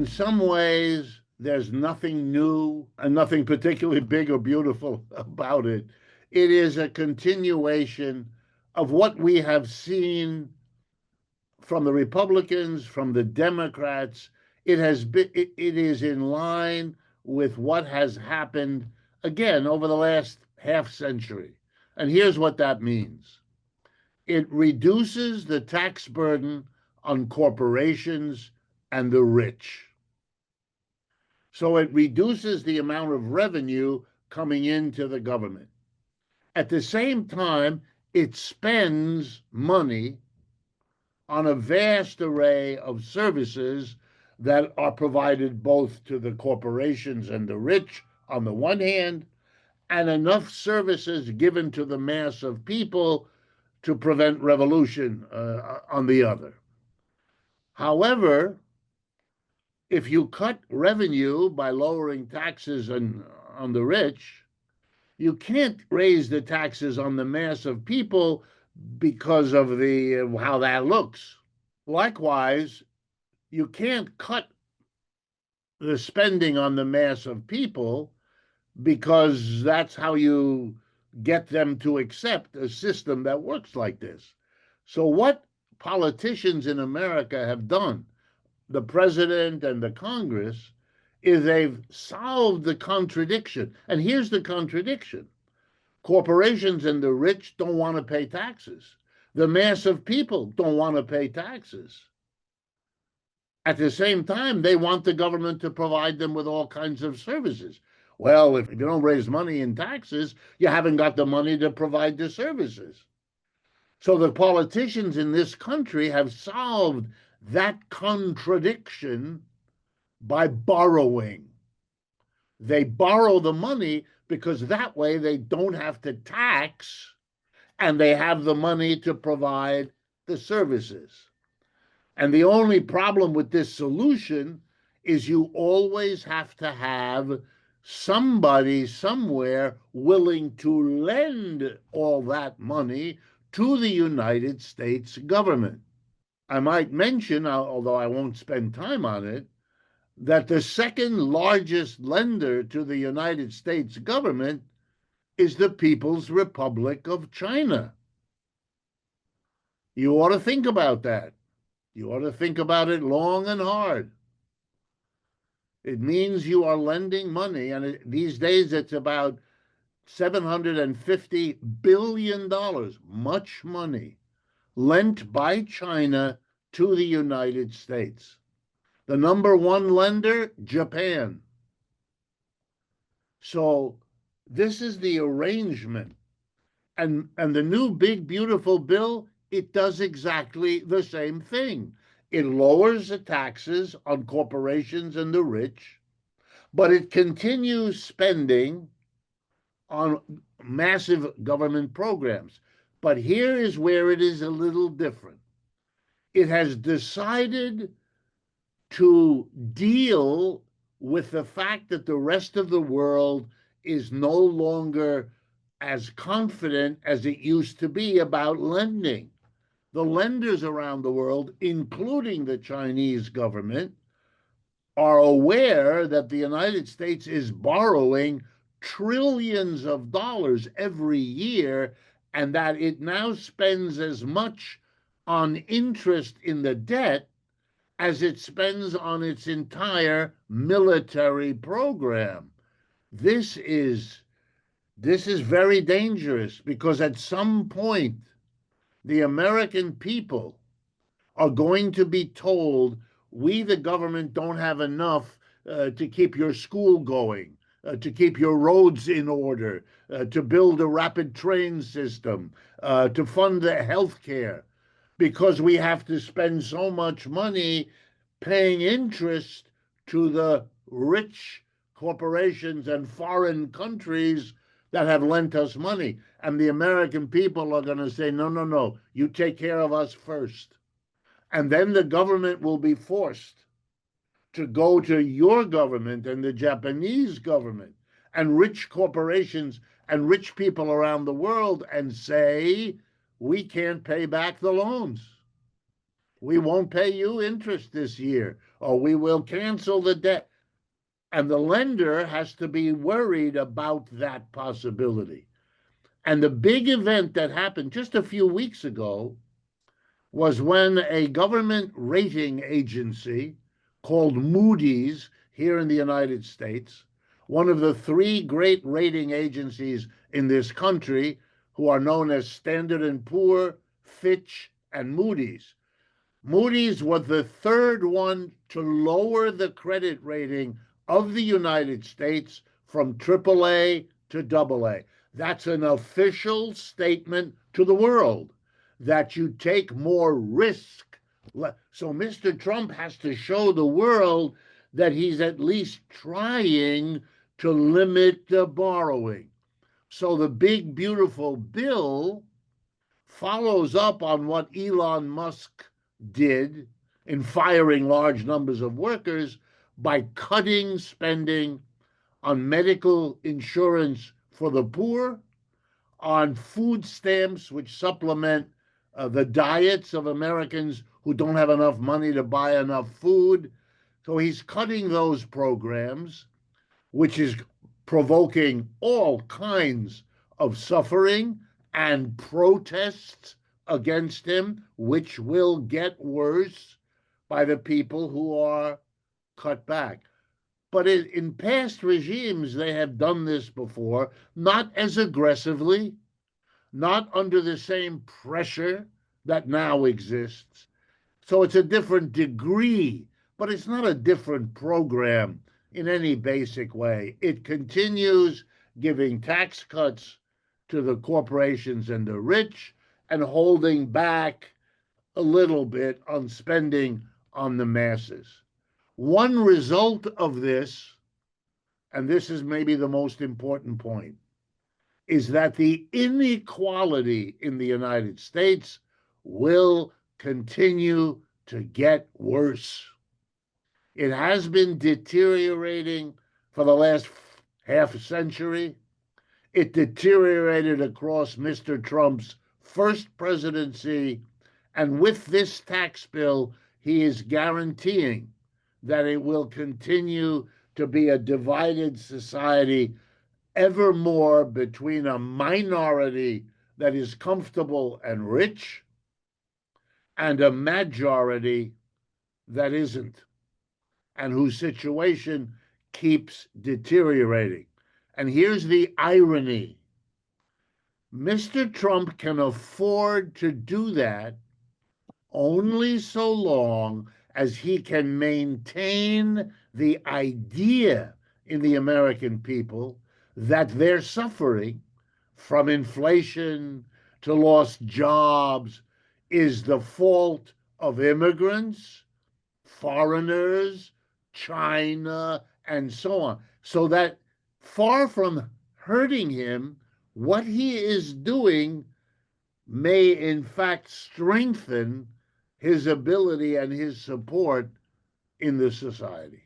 In some ways, there's nothing new and nothing particularly big or beautiful about it. It is a continuation of what we have seen from the Republicans, from the Democrats. It is in line with what has happened again over the last half century. And here's what that means. It reduces the tax burden on corporations and the rich. So it reduces the amount of revenue coming into the government. At the same time, it spends money on a vast array of services that are provided both to the corporations and the rich on the one hand, and enough services given to the mass of people to prevent revolution on the other. However, if you cut revenue by lowering taxes on the rich, you can't raise the taxes on the mass of people because of how that looks. Likewise, you can't cut the spending on the mass of people because that's how you get them to accept a system that works like this. So what politicians in America have done, the president and the Congress, is they've solved the contradiction. And here's the contradiction. Corporations and the rich don't want to pay taxes. The mass of people don't want to pay taxes. At the same time, they want the government to provide them with all kinds of services. Well, if you don't raise money in taxes, you haven't got the money to provide the services. So the politicians in this country have solved that contradiction by borrowing. They borrow the money because that way they don't have to tax and they have the money to provide the services. And the only problem with this solution is you always have to have somebody somewhere willing to lend all that money to the United States government. I might mention, although I won't spend time on it, that the second largest lender to the United States government is the People's Republic of China. You ought to think about that. You ought to think about it long and hard. It means you are lending money, and these days it's about $750 billion, much money, lent by China to the United States. The number one lender, Japan. So this is the arrangement. And the new big, beautiful bill, it does exactly the same thing. It lowers the taxes on corporations and the rich, but it continues spending on massive government programs. But here is where it is a little different. It has decided to deal with the fact that the rest of the world is no longer as confident as it used to be about lending. The lenders around the world, including the Chinese government, are aware that the United States is borrowing trillions of dollars every year, and that it now spends as much on interest in the debt as it spends on its entire military program. This is very dangerous, because at some point the American people are going to be told, we, the government, don't have enough to keep your school going, to keep your roads in order, to build a rapid train system, to fund the health care, because we have to spend so much money paying interest to the rich corporations and foreign countries that have lent us money. And the American people are going to say, no, no, no, you take care of us first. And then the government will be forced to go to your government and the Japanese government and rich corporations and rich people around the world and say, we can't pay back the loans. We won't pay you interest this year, or we will cancel the debt. And the lender has to be worried about that possibility. And the big event that happened just a few weeks ago was when a government rating agency called Moody's here in the United States, one of the three great rating agencies in this country, who are known as Standard and Poor, Fitch, and Moody's. Moody's was the third one to lower the credit rating of the United States from AAA to AA. That's an official statement to the world that you take more risk. So Mr. Trump has to show the world that he's at least trying to limit the borrowing. So the big, beautiful bill follows up on what Elon Musk did in firing large numbers of workers by cutting spending on medical insurance for the poor, on food stamps, which supplement the diets of Americans who don't have enough money to buy enough food. So he's cutting those programs, which is provoking all kinds of suffering and protests against him, which will get worse by the people who are cut back. But in past regimes, they have done this before, not as aggressively, not under the same pressure that now exists. So it's a different degree, but it's not a different program in any basic way. It continues giving tax cuts to the corporations and the rich and holding back a little bit on spending on the masses. One result of this, and this is maybe the most important point, is that the inequality in the United States will continue to get worse. It has been deteriorating for the last half a century. It deteriorated across Mr. Trump's first presidency, and with this tax bill, he is guaranteeing that it will continue to be a divided society ever more between a minority that is comfortable and rich and a majority that isn't, and whose situation keeps deteriorating. And here's the irony. Mr. Trump can afford to do that only so long as he can maintain the idea in the American people that their suffering, from inflation to lost jobs, is the fault of immigrants, foreigners, China, and so on. So that far from hurting him, what he is doing may in fact strengthen his ability and his support in the society.